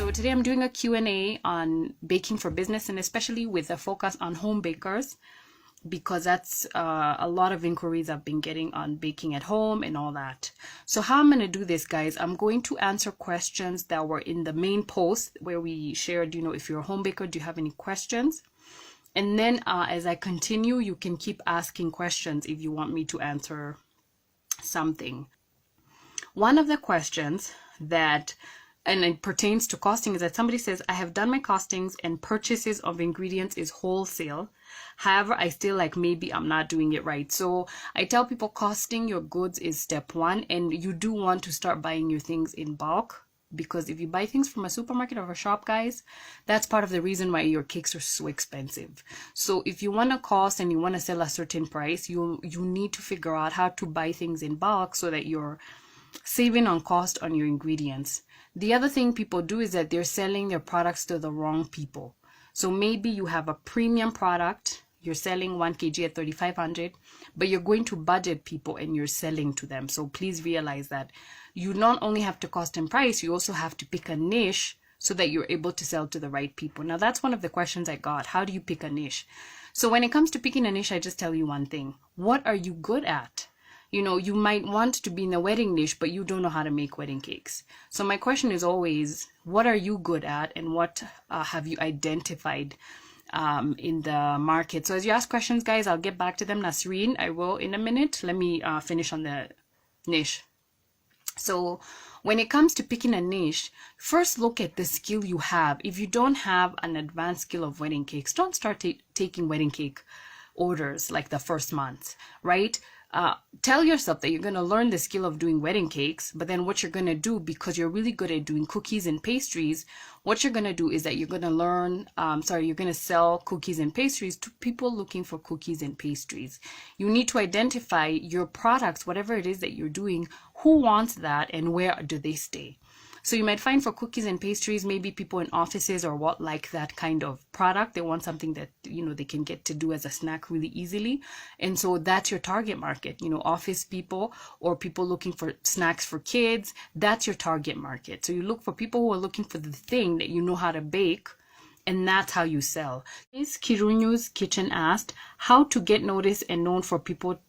So today I'm doing a Q&A on baking for business, and especially with a focus on home bakers, because that's a lot of inquiries I've been getting on baking at home and all that. So how I'm going to do this, guys, I'm going to answer questions that were in the main post where we shared, if you're a home baker, do you have any questions? And then as I continue, you can keep asking questions if you want me to answer something. One of the questions that, and it pertains to costing, is that somebody says, I have done my costings and purchases of ingredients is wholesale. However, I still maybe I'm not doing it right. So I tell people costing your goods is step one, and you do want to start buying your things in bulk, because if you buy things from a supermarket or a shop, guys, that's part of the reason why your cakes are so expensive. So if you want to cost and you want to sell a certain price, you need to figure out how to buy things in bulk so that you're saving on cost on your ingredients. The other thing people do is that they're selling their products to the wrong people. So maybe you have a premium product, you're selling 1 kg at 3,500, but you're going to budget people and you're selling to them. So please realize that you not only have to cost and price, you also have to pick a niche so that you're able to sell to the right people. Now that's one of the questions I got. How do you pick a niche? So when it comes to picking a niche, I just tell you one thing. What are you good at? You might want to be in a wedding niche, but you don't know how to make wedding cakes. So my question is always, what are you good at, and what have you identified in the market? So as you ask questions, guys, I'll get back to them. Nasreen, I will in a minute. Let me finish on the niche. So when it comes to picking a niche, first look at the skill you have. If you don't have an advanced skill of wedding cakes, don't start taking wedding cake orders like the first month, right? Tell yourself that you're going to learn the skill of doing wedding cakes, but then what you're going to do, because you're really good at doing cookies and pastries, what you're going to do is that you're going to learn, you're going to sell cookies and pastries to people looking for cookies and pastries. You need to identify your products, whatever it is that you're doing, who wants that and where do they stay. So you might find for cookies and pastries, maybe people in offices or what like that kind of product. They want something that, they can get to do as a snack really easily. And so that's your target market, office people or people looking for snacks for kids. That's your target market. So you look for people who are looking for the thing that you know how to bake, and that's how you sell. Miss Kirunyu's Kitchen asked how to get noticed and known for people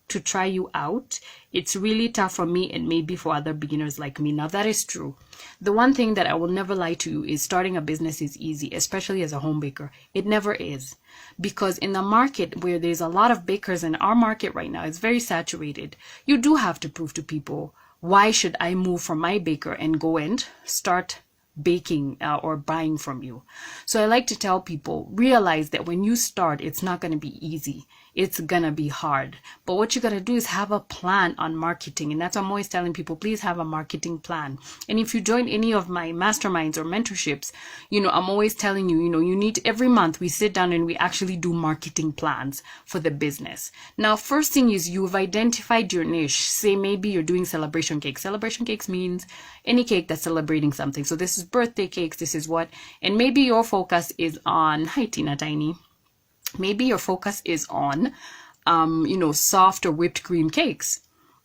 to try you out. It's really tough for me and maybe for other beginners like me. Now that is true. The one thing that I will never lie to you is starting a business is easy, especially as a home baker. It never is, because in the market where there's a lot of bakers, in our market right now, it's very saturated. You do have to prove to people, why should I move from my baker and go and start baking or buying from you? So I like to tell people, realize that when you start, it's not going to be easy. It's going to be hard. But what you got to do is have a plan on marketing. And that's what I'm always telling people, please have a marketing plan. And if you join any of my masterminds or mentorships, I'm always telling you, you need, every month we sit down and we actually do marketing plans for the business. Now, first thing is you've identified your niche. Say maybe you're doing celebration cakes. Celebration cakes means any cake that's celebrating something. So this is birthday cakes, this is what, and maybe your focus is on, hi Tina Tiny, maybe your focus is on, soft or whipped cream cakes.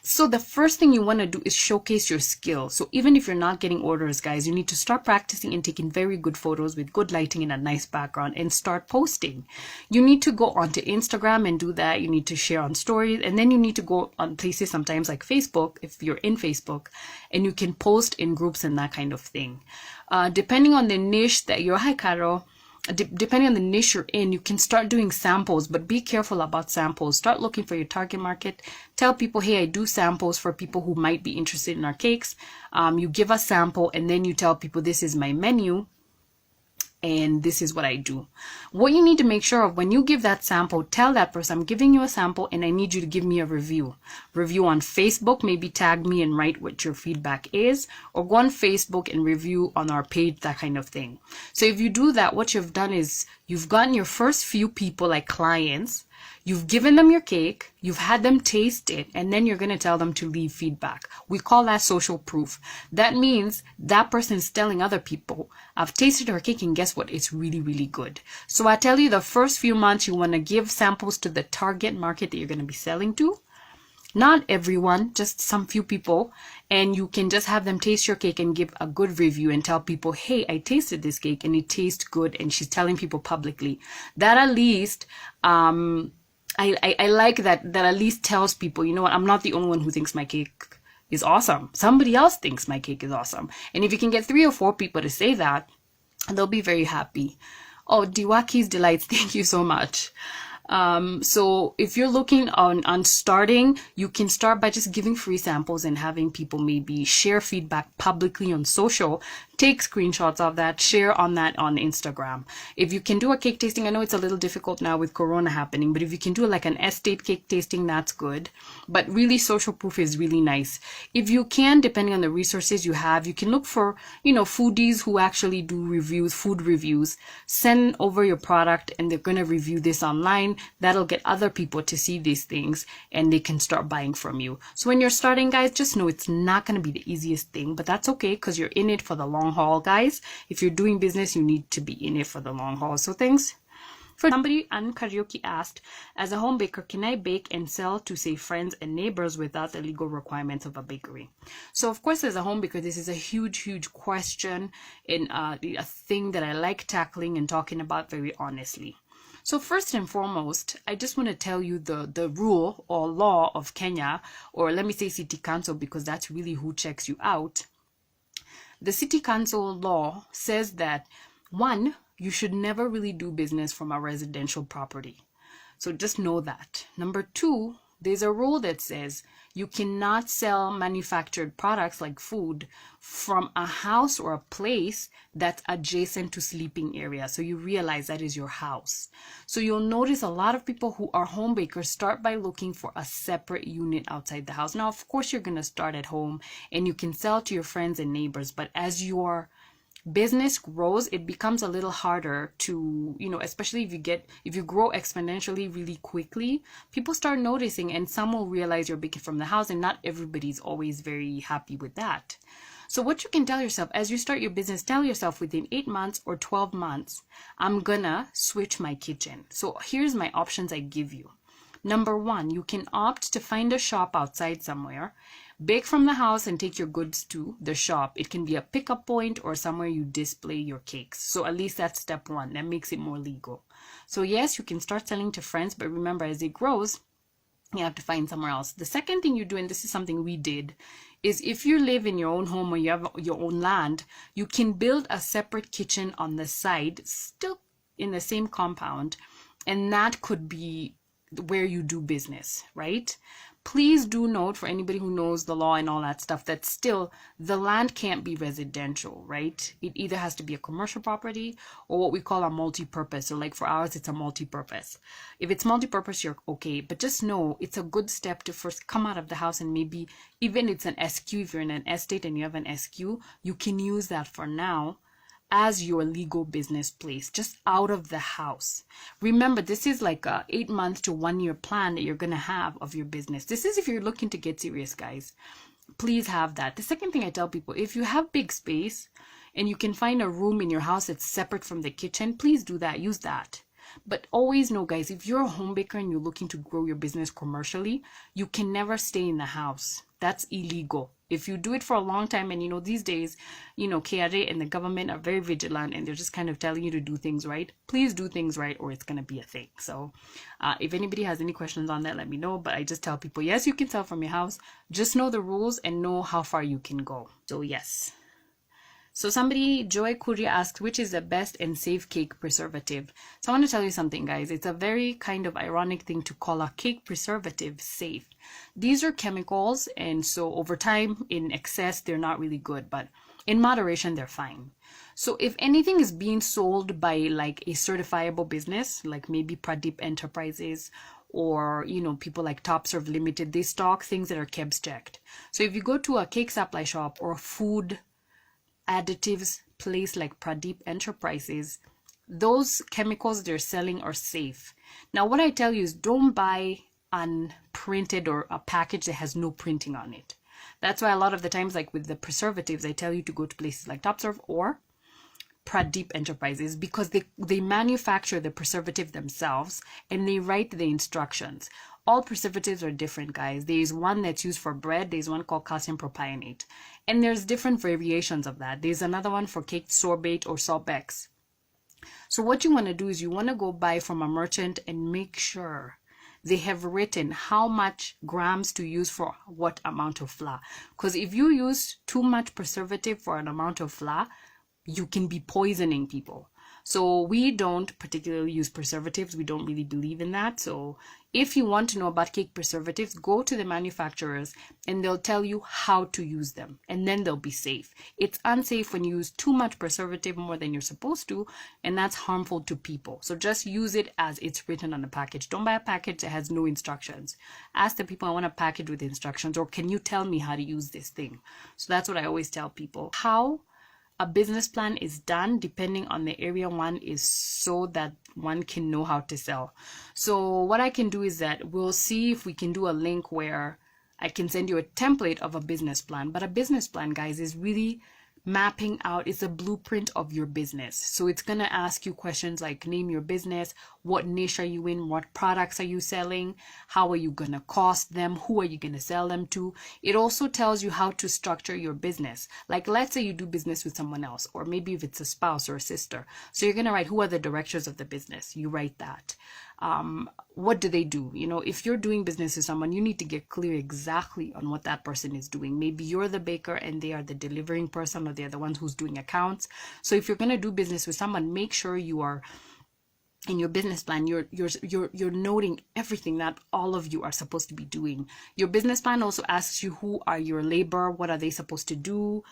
So the first thing you want to do is showcase your skill. So even if you're not getting orders, guys, you need to start practicing and taking very good photos with good lighting and a nice background and start posting. You need to go onto Instagram and do that. You need to share on stories, and then you need to go on places sometimes like Facebook, if you're in Facebook, and you can post in groups and that kind of thing. Depending on the niche that you're, hi Caro, depending on the niche you're in, you can start doing samples, but be careful about samples. Start looking for your target market. Tell people, hey, I do samples for people who might be interested in our cakes. You give a sample and then you tell people, this is my menu and this is what I do. What you need to make sure of when you give that sample, tell that person, I'm giving you a sample and I need you to give me a review. Review on Facebook, maybe tag me and write what your feedback is, or go on Facebook and review on our page, that kind of thing. So if you do that, what you've done is you've gotten your first few people, like clients, you've given them your cake, you've had them taste it, and then you're going to tell them to leave feedback. We call that social proof. That means that person is telling other people, I've tasted her cake and guess what? It's really, really good. So I tell you, the first few months, you want to give samples to the target market that you're going to be selling to. Not everyone, just some few people, and you can just have them taste your cake and give a good review and tell people, hey, I tasted this cake and it tastes good, and she's telling people publicly. That at least, I like that at least tells people, you know what, I'm not the only one who thinks my cake is awesome. Somebody else thinks my cake is awesome. And if you can get 3 or 4 people to say that, they'll be very happy. Oh, Diwaki's Delights, thank you so much. So if you're looking on starting, you can start by just giving free samples and having people maybe share feedback publicly on social, take screenshots of that, share on that on Instagram. If you can do a cake tasting, I know it's a little difficult now with Corona happening, but if you can do like an estate cake tasting, that's good. But really, social proof is really nice. If you can, depending on the resources you have, you can look for, foodies who actually do reviews, food reviews. Send over your product and they're going to review this online. That'll get other people to see these things and they can start buying from you. So when you're starting, guys, just know it's not going to be the easiest thing, but that's okay because you're in it for the long haul, guys. If you're doing business, you need to be in it for the long haul. So thanks. For somebody, Ann Karaoke asked, as a home baker, can I bake and sell to, say, friends and neighbors without the legal requirements of a bakery? So, of course, as a home baker, this is a huge, huge question and a thing that I like tackling and talking about very honestly. So first and foremost, I just want to tell you the rule or law of Kenya, or let me say City Council, because that's really who checks you out. The City Council law says that, one, you should never really do business from a residential property. So just know that. Number two, there's a rule that says you cannot sell manufactured products like food from a house or a place that's adjacent to sleeping area. So you realize that is your house. So you'll notice a lot of people who are home bakers start by looking for a separate unit outside the house. Now, of course, you're going to start at home and you can sell to your friends and neighbors, but as your business grows, it becomes a little harder to, especially if you grow exponentially really quickly, people start noticing and some will realize you're baking from the house, and not everybody's always very happy with that. So what you can tell yourself as you start your business, tell yourself within 8 months or 12 months, I'm gonna switch my kitchen. So here's my options I give you. Number one, you can opt to find a shop outside somewhere, bake from the house and take your goods to the shop. It can be a pickup point or somewhere you display your cakes. So at least that's step one. That makes it more legal. So yes, you can start selling to friends, but remember, as it grows, you have to find somewhere else. The second thing you do, and this is something we did, is if you live in your own home or you have your own land, you can build a separate kitchen on the side, still in the same compound, and that could be where you do business, right? Please do note, for anybody who knows the law and all that stuff, that still the land can't be residential, right? It either has to be a commercial property or what we call a multi-purpose. So like for ours, it's a multi-purpose. If it's multi-purpose, you're okay. But just know it's a good step to first come out of the house, and maybe even it's an SQ, if you're in an estate and you have an SQ, you can use that for now as your legal business place, just out of the house. Remember, this is like a 8 month to 1 year plan that you're going to have of your business. This is if you're looking to get serious, guys. Please have that. The second thing I tell people, if you have big space and you can find a room in your house that's separate from the kitchen, please do that. Use that. But always know, guys, if you're a home baker and you're looking to grow your business commercially, you can never stay in the house. That's illegal. If you do it for a long time, and these days, KRA and the government are very vigilant and they're just kind of telling you to do things right. Please do things right or it's going to be a thing. So if anybody has any questions on that, let me know. But I just tell people, yes, you can sell from your house. Just know the rules and know how far you can go. So yes. So somebody, Joy Kuria, asked, which is the best and safe cake preservative? So I want to tell you something, guys. It's a very kind of ironic thing to call a cake preservative safe. These are chemicals, and so over time, in excess, they're not really good, but in moderation, they're fine. So if anything is being sold by like a certifiable business, like maybe Pradeep Enterprises, or people like Top Serve Limited, they stock things that are KEBS checked. So if you go to a cake supply shop or a food additives place like Pradeep Enterprises, those chemicals they're selling are safe. Now what I tell you is don't buy unprinted or a package that has no printing on it. That's why a lot of the times, like with the preservatives, I tell you to go to places like TopServe or Pradeep Enterprises, because they manufacture the preservative themselves and they write the instructions. All preservatives are different, guys. There's one that's used for bread. There's one called calcium propionate. And there's different variations of that. There's another one for cake sorbate or Sorbex. So what you want to do is you want to go buy from a merchant and make sure they have written how much grams to use for what amount of flour. Because if you use too much preservative for an amount of flour, you can be poisoning people. So we don't particularly use preservatives. We don't really believe in that. So if you want to know about cake preservatives, go to the manufacturers and they'll tell you how to use them, and then they'll be safe. It's unsafe when you use too much preservative, more than you're supposed to, and that's harmful to people. So just use it as it's written on the package. Don't buy a package that has no instructions. Ask the people, I want a package with instructions, or can you tell me how to use this thing? So that's what I always tell people. How a business plan is done depending on the area one is so that one can know how to sell. So what I can do is that we'll see if we can do a link where I can send you a template of a business plan. But a business plan, guys, is really mapping out, it's a blueprint of your business. So it's going to ask you questions like name your business, what niche are you in, what products are you selling, how are you going to cost them, who are you going to sell them to. It also tells you how to structure your business. Like let's say you do business with someone else, or maybe if it's a spouse or a sister. So you're going to write who are the directors of the business. You write that. What do they do? You know, if you're doing business with someone, you need to get clear exactly on what that person is doing. Maybe you're the baker and they are the delivering person, or they're the ones who's doing accounts. So if you're going to do business with someone, make sure you are in your business plan, you're noting everything that all of you are supposed to be doing. Your business plan also asks you who are your labor, what are they supposed to do.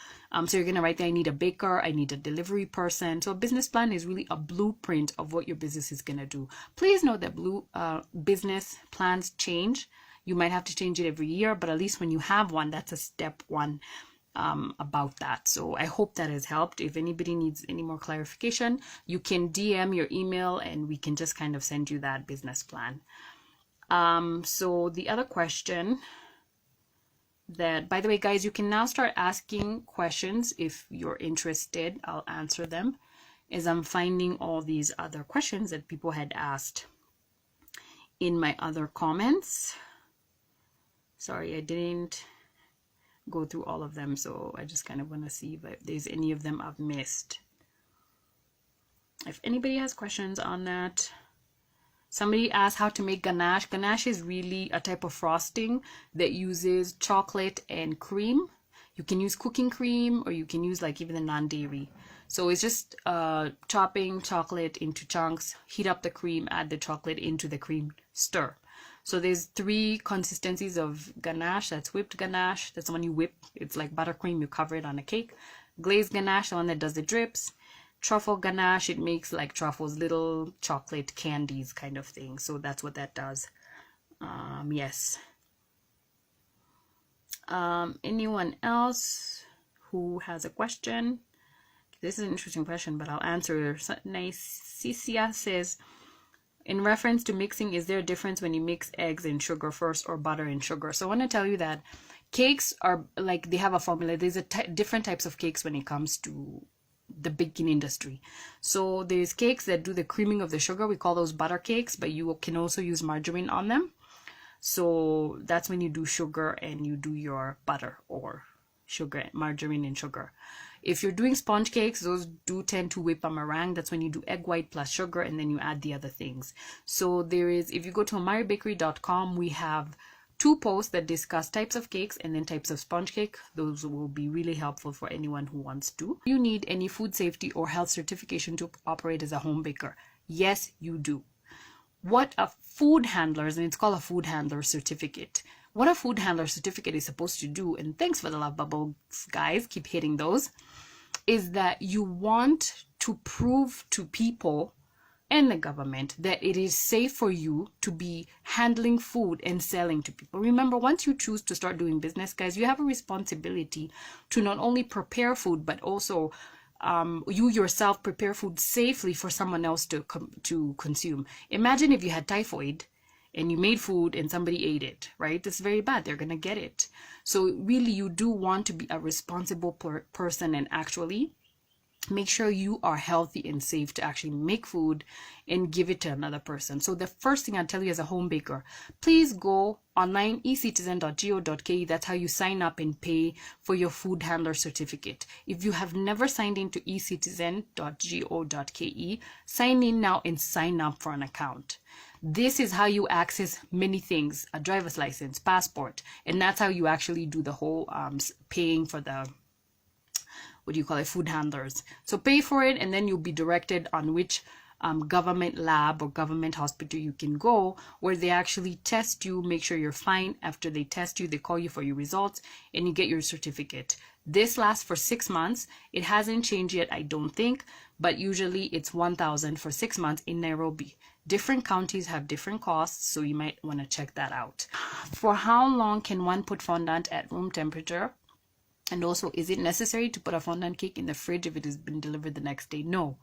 So you're gonna write there, I need a baker, I need a delivery person. So a business plan is really a blueprint of what your business is gonna do. Please note that business plans change. You might have to change it every year, but at least when you have one, that's a step one about that. So I hope that has helped. If anybody needs any more clarification, you can DM your email and we can just kind of send you that business plan. So the other question that, by the way, guys, you can now start asking questions if you're interested. I'll answer them as I'm finding all these other questions that people had asked in my other comments. Sorry, I didn't go through all of them, so I just kind of want to see if there's any of them I've missed. If anybody has questions on that. Somebody asked how to make ganache. Ganache is really a type of frosting that uses chocolate and cream. You can use cooking cream, or you can use like even the non-dairy. So it's just chopping chocolate into chunks, heat up the cream, add the chocolate into the cream, stir. So there's 3 consistencies of ganache. That's whipped ganache. That's the one you whip. It's like buttercream. You cover it on a cake. Glazed ganache, the one that does the drips. Truffle ganache, it makes like truffles, little chocolate candies kind of thing. So that's what that does. Yes. Anyone else who has a question? This is an interesting question, but I'll answer. Nicecia says, in reference to mixing, is there a difference when you mix eggs and sugar first or butter and sugar? So I want to tell you that cakes are like, they have a formula. There's different types of cakes when it comes to the baking industry. So there's cakes that do the creaming of the sugar. We call those butter cakes, but you can also use margarine on them. So that's when you do sugar and you do your butter, or sugar, margarine and sugar. If you're doing sponge cakes, those do tend to whip a meringue. That's when you do egg white plus sugar and then you add the other things. So there is, if you go to amaribakery.com, we have 2 posts that discuss types of cakes and then types of sponge cake. Those will be really helpful for anyone who wants to. Do you need any food safety or health certification to operate as a home baker? Yes, you do. What a food handler, and it's called a food handler certificate. What a food handler certificate is supposed to do, and thanks for the love bubbles, guys, keep hitting those, is that you want to prove to people and the government that it is safe for you to be handling food and selling to people. Remember, once you choose to start doing business, guys, you have a responsibility to not only prepare food, but also you yourself prepare food safely for someone else to consume. Imagine if you had typhoid and you made food and somebody ate it, right? That's very bad. They're going to get it. So really, you do want to be a responsible person and actually make sure you are healthy and safe to actually make food and give it to another person. So the first thing I tell you as a home baker, please go online, ecitizen.go.ke. That's how you sign up and pay for your food handler certificate. If you have never signed into ecitizen.go.ke, sign in now and sign up for an account. This is how you access many things, a driver's license, passport, and that's how you actually do the whole paying for the food handlers. So pay for it, and then you'll be directed on which government lab or government hospital you can go, where they actually test you, make sure you're fine. After they test you, they call you for your results and you get your certificate. This lasts for 6 months. It hasn't changed yet, I don't think, but usually it's 1,000 for 6 months in Nairobi. Different counties have different costs, so you might want to check that out. For how long can one put fondant at room temperature? And also, is it necessary to put a fondant cake in the fridge if it has been delivered the next day? No.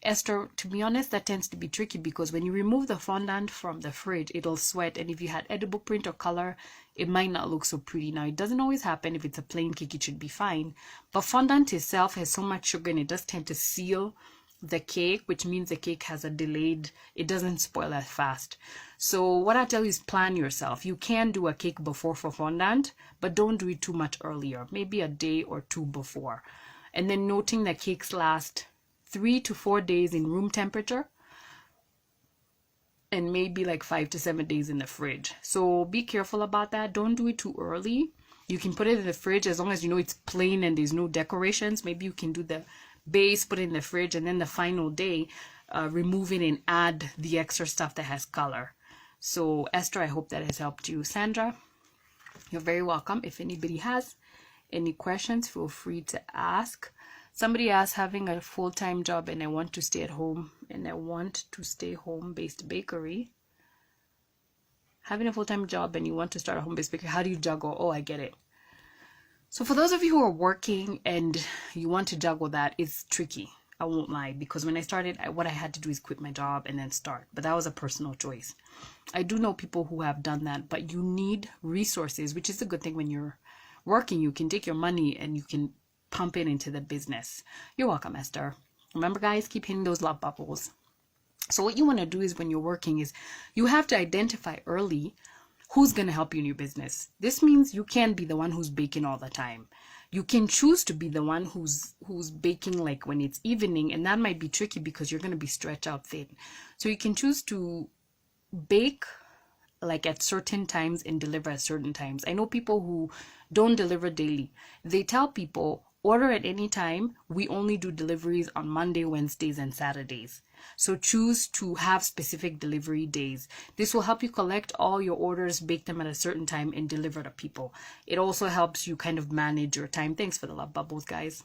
Esther, to be honest, that tends to be tricky because when you remove the fondant from the fridge, it'll sweat. And if you had edible print or color, it might not look so pretty. Now, it doesn't always happen. If it's a plain cake, it should be fine. But fondant itself has so much sugar and it does tend to seal the cake, which means the cake has a delayed, it doesn't spoil as fast. So what I tell you is plan yourself. You can do a cake before for fondant, but don't do it too much earlier, maybe a day or two before. And then noting that cakes last 3 to 4 days in room temperature and maybe like 5 to 7 days in the fridge. So be careful about that. Don't do it too early. You can put it in the fridge as long as you know it's plain and there's no decorations. Maybe you can do the base, put it in the fridge, and then the final day remove it and add the extra stuff that has color. So Esther, I hope that has helped you. Sandra, you're very welcome. If anybody has any questions, feel free to ask. Somebody asked, having a full-time job and I want to stay at home and I want to stay home-based bakery. Having a full-time job and you want to start a home-based bakery, how do you juggle? Oh, I get it. So for those of you who are working and you want to juggle that, it's tricky. I won't lie, because when I started, what I had to do is quit my job and then start. But that was a personal choice. I do know people who have done that, but you need resources, which is a good thing when you're working. You can take your money and you can pump it into the business. You're welcome, Esther. Remember, guys, keep hitting those love bubbles. So what you want to do is when you're working is you have to identify early who's going to help you in your business. This means you can't be the one who's baking all the time. You can choose to be the one who's baking like when it's evening, and that might be tricky because you're going to be stretched out thin. So you can choose to bake like at certain times and deliver at certain times. I know people who don't deliver daily. They tell people, order at any time. We only do deliveries on Monday, Wednesdays, and Saturdays. So choose to have specific delivery days. This will help you collect all your orders, bake them at a certain time, and deliver to people. It also helps you kind of manage your time. Thanks for the love bubbles, guys.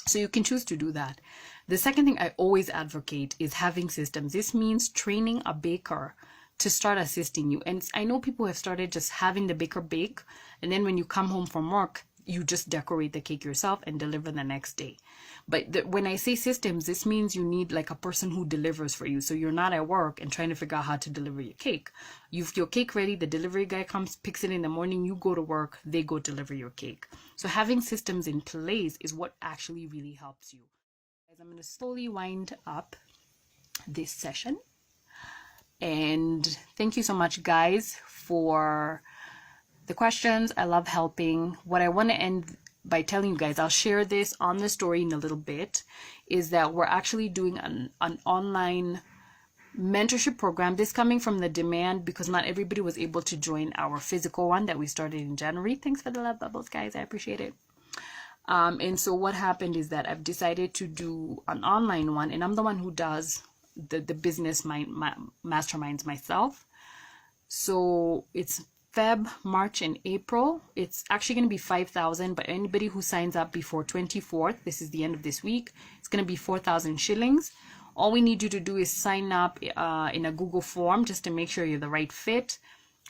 So you can choose to do that. The second thing I always advocate is having systems. This means training a baker to start assisting you. And I know people have started just having the baker bake, and then when you come home from work, you just decorate the cake yourself and deliver the next day. But when I say systems, this means you need like a person who delivers for you. So you're not at work and trying to figure out how to deliver your cake. You've your cake ready, the delivery guy comes, picks it in the morning, you go to work, they go deliver your cake. So having systems in place is what actually really helps you. As I'm going to slowly wind up this session. And thank you so much, guys, for the questions. I love helping. What I want to end by telling you guys, I'll share this on the story in a little bit, is that we're actually doing an online mentorship program. This coming from the demand because not everybody was able to join our physical one that we started in January. Thanks for the love bubbles, guys. I appreciate it. And so what happened is that I've decided to do an online one, and I'm the one who does the business masterminds myself. So it's Feb, March, and April. It's actually going to be 5,000, but anybody who signs up before 24th, this is the end of this week, it's going to be 4,000 shillings. All we need you to do is sign up in a Google form just to make sure you're the right fit,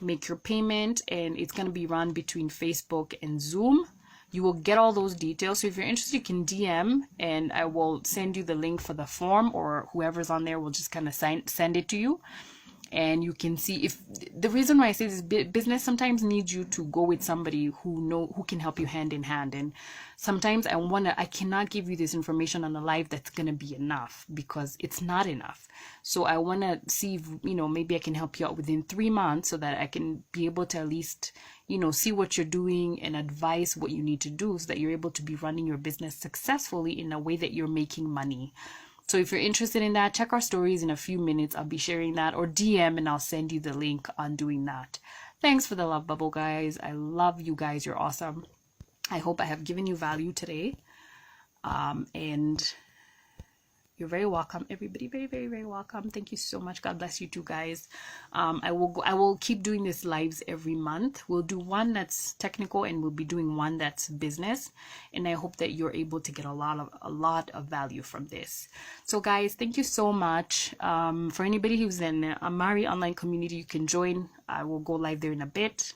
make your payment, and it's going to be run between Facebook and Zoom. You will get all those details. So if you're interested, you can DM and I will send you the link for the form, or whoever's on there will just kind of send it to you. and you can see if the reason why I say this, business sometimes needs you to go with somebody who can help you hand in hand. And sometimes I cannot give you this information on a live that's going to be enough, because it's not enough. So I want to see if, maybe I can help you out within 3 months, so that I can be able to at least, see what you're doing and advise what you need to do, so that you're able to be running your business successfully in a way that you're making money. So if you're interested in that, check our stories in a few minutes. I'll be sharing that, or DM and I'll send you the link on doing that. Thanks for the love bubble, guys. I love you guys. You're awesome. I hope I have given you value today. And you're very welcome, everybody. Very, very, very welcome. Thank you so much. God bless you too, guys. I will keep doing this lives every month. We'll do one that's technical, and we'll be doing one that's business. And I hope that you're able to get a lot of value from this. So guys, thank you so much. For anybody who's in a Mari online community, you can join. I will go live there in a bit,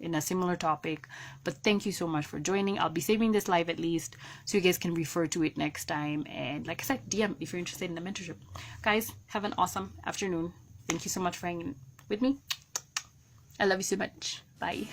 in a similar topic. But thank you so much for joining. I'll be saving this live at least, so you guys can refer to it next time. And like I said, DM if you're interested in the mentorship. Guys, have an awesome afternoon. Thank you so much for hanging with me. I love you so much. Bye.